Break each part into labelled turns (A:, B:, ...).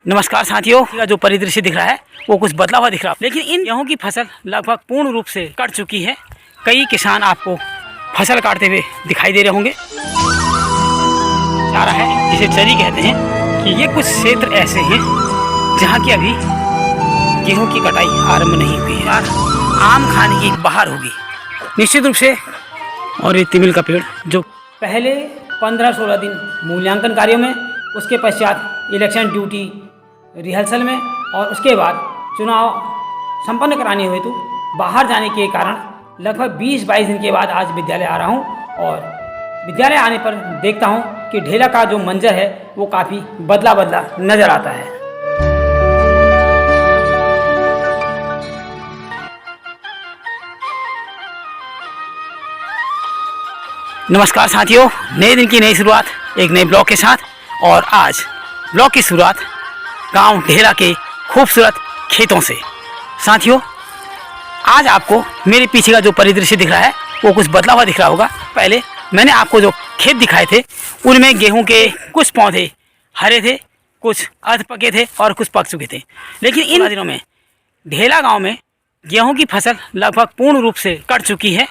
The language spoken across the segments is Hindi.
A: नमस्कार साथियों, का जो परिदृश्य दिख रहा है वो कुछ बदला हुआ दिख रहा है, लेकिन इन गेहूं की फसल लगभग पूर्ण रूप से कट चुकी है। कई किसान आपको फसल काटते हुए दिखाई दे रहे होंगे। चारा है जिसे चरी कहते हैं कि ये कुछ क्षेत्र ऐसे हैं जहाँ की अभी गेहूं की कटाई आरंभ नहीं हुई है। आम खाने की बहार होगी निश्चित रूप से। और ये तिमिल का पेड़ जो पहले 15-16 दिन मूल्यांकन कार्यों में, उसके पश्चात इलेक्शन ड्यूटी रिहर्सल में और उसके बाद चुनाव संपन्न कराने हेतु बाहर जाने के कारण लगभग 20-22 दिन के बाद आज विद्यालय आ रहा हूं। और विद्यालय आने पर देखता हूं कि ढेला का जो मंजर है वो काफ़ी बदला बदला नज़र आता है। नमस्कार साथियों, नए दिन की नई शुरुआत एक नए ब्लॉग के साथ। और आज ब्लॉग की शुरुआत गांव ढेला के खूबसूरत खेतों से। साथियों, आज आपको मेरे पीछे का जो परिदृश्य दिख रहा है वो कुछ बदला हुआ दिख रहा होगा। पहले मैंने आपको जो खेत दिखाए थे उनमें गेहूं के कुछ पौधे हरे थे, कुछ अर्ध पके थे और कुछ पक चुके थे। लेकिन इन दिनों में ढेला गांव में गेहूं की फसल लगभग पूर्ण रूप से कट चुकी है।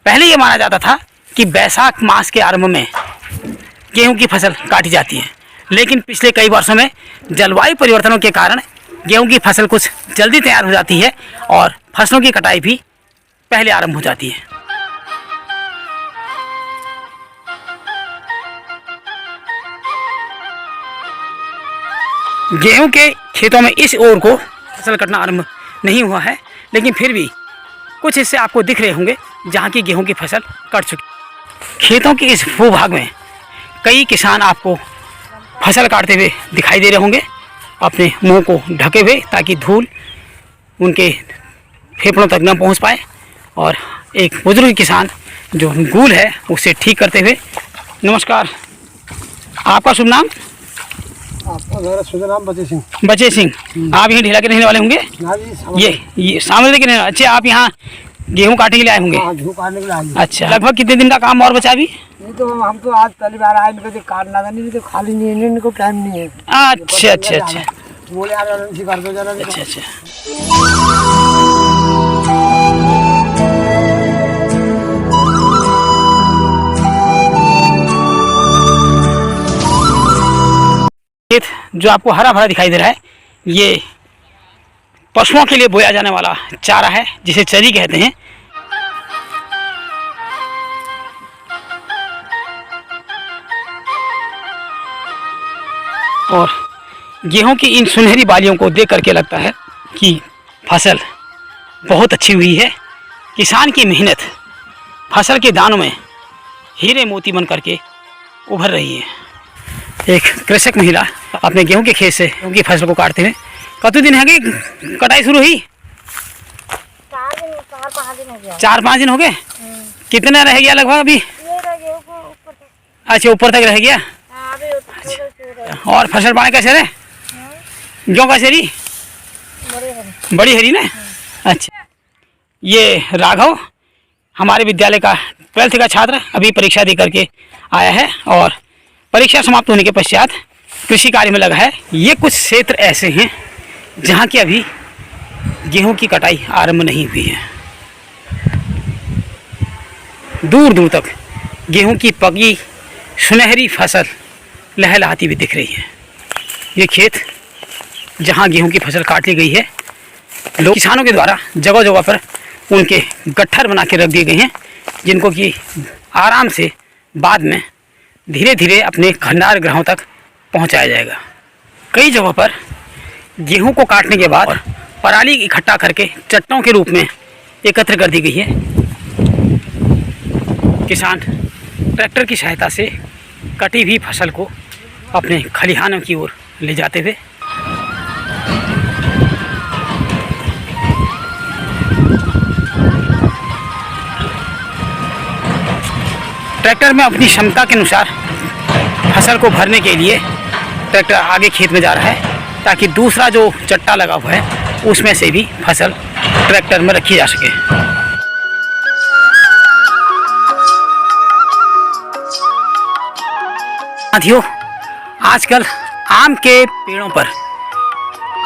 A: पहले ये माना जाता था कि बैसाख मास के आरंभ में गेहूं की फसल काटी जाती है, लेकिन पिछले कई वर्षों में जलवायु परिवर्तनों के कारण गेहूं की फसल कुछ जल्दी तैयार हो जाती है और फसलों की कटाई भी पहले आरंभ हो जाती है। गेहूं के खेतों में इस ओर को फसल कटना आरंभ नहीं हुआ है, लेकिन फिर भी कुछ हिस्से आपको दिख रहे होंगे जहां की गेहूं की फसल कट चुकी। खेतों के इस भूभाग में कई किसान आपको फसल काटते हुए दिखाई दे रहे होंगे, अपने मुंह को ढके हुए ताकि धूल उनके फेफड़ों तक न पहुंच पाए। और एक बुजुर्ग किसान जो गूल है उसे ठीक करते हुए। नमस्कार, आपका शुभ नाम?
B: आपका मेरा शुभ नाम बचे सिंह।
A: बचे सिंह, आप यहीं ढेला के रहने वाले होंगे? ये सामने के रहने। अच्छा, आप यहाँ गेहूँ काटने के लिए आए होंगे?
B: गेहूँ काटने के लिए आए।
A: अच्छा, लगभग कितने दिन का काम और बचा अभी?
B: नहीं तो हम तो आज पहली बार आए, इनको तो काटना था, नहीं तो खाली नहीं है, इनको टाइम नहीं है।
A: अच्छा अच्छा अच्छा,
B: बोले यार कर दो जरा।
A: अच्छा अच्छा। खेत जो आपको हरा भरा दिखाई दे रहा है ये पशुओं के लिए बोया जाने वाला चारा है जिसे चरी कहते हैं। और गेहूं की इन सुनहरी बालियों को देख करके लगता है कि फसल बहुत अच्छी हुई है। किसान की मेहनत फसल के दानों में हीरे मोती बन करके उभर रही है। एक कृषक महिला अपने गेहूं के खेत से गेहूं की फसल को काटते हुए। कतने दिन है कि कटाई शुरू हुई? 4-5 दिन हो गए। कितना रह गया लगभग अभी? अच्छा, ऊपर तक रह गया। अच्छा। और फसल पानी कैसे रहे? गेहूं कैसे रही? बड़ी हरी ना। अच्छा, ये राघव हमारे विद्यालय का 12th का छात्र अभी परीक्षा दे करके आया है और परीक्षा समाप्त होने के पश्चात कृषि कार्य में लगा है। ये कुछ क्षेत्र ऐसे हैं जहाँ की अभी गेहूं की कटाई आरंभ नहीं हुई है। दूर दूर तक गेहूं की पकी सुनहरी फसल लहलहाती हुई दिख रही है। ये खेत जहाँ गेहूं की फसल काट ली गई है, लोग किसानों के द्वारा जगह जगह पर उनके गट्ठर बना के रख दिए गए हैं, जिनको कि आराम से बाद में धीरे धीरे अपने भंडार गृहों तक पहुंचाया जाएगा। कई जगहों पर गेहूं को काटने के बाद पराली इकट्ठा करके चट्टों के रूप में एकत्र कर दी गई है। किसान ट्रैक्टर की सहायता से कटी हुई फसल को अपने खलिहानों की ओर ले जाते हुए ट्रैक्टर में अपनी क्षमता के अनुसार फसल को भरने के लिए ट्रैक्टर आगे खेत में जा रहा है ताकि दूसरा जो चट्टा लगा हुआ है उसमें से भी फसल ट्रैक्टर में रखी जा सके। साथियों, आजकल आम के पेड़ों पर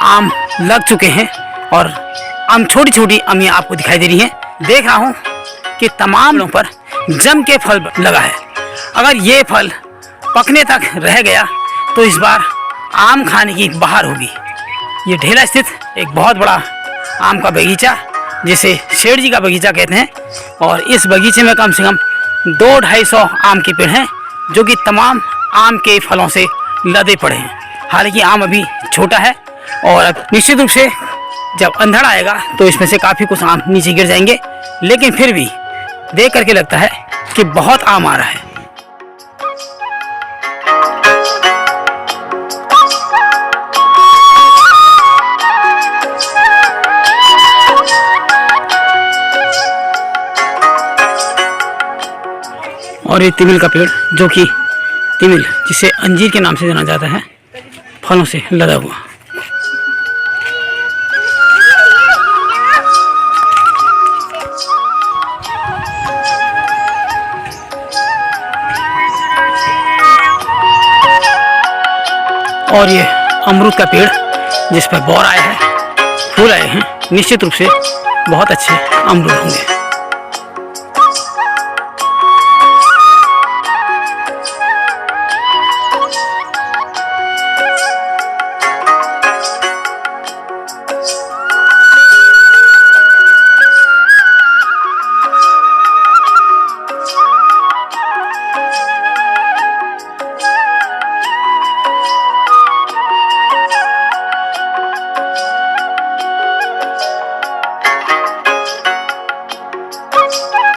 A: आम लग चुके हैं और आम छोटी छोटी अमियाँ आपको दिखाई दे रही हैं। देख रहा हूँ कि तमाम पेड़ों पर जम के फल लगा है। अगर ये फल पकने तक रह गया तो इस बार आम खाने की बहार होगी। ये ढेला स्थित एक बहुत बड़ा आम का बगीचा, जिसे शेठ जी का बगीचा कहते हैं, और इस बगीचे में कम से कम 200-250 आम के पेड़ हैं, जो कि तमाम आम के फलों से लदे पड़े हैं। हालांकि आम अभी छोटा है और अब निश्चित रूप से जब अंधड़ आएगा तो इसमें से काफ़ी कुछ आम नीचे गिर जाएंगे, लेकिन फिर भी देख करके लगता है कि बहुत आम आ रहा है। और ये तिमिल का पेड़, जो कि तिमिल जिसे अंजीर के नाम से जाना जाता है, फलों से लदा हुआ। और ये अमरूद का पेड़, जिस पर बौर आया है, फूल आए हैं, निश्चित रूप से बहुत अच्छे अमरूद होंगे।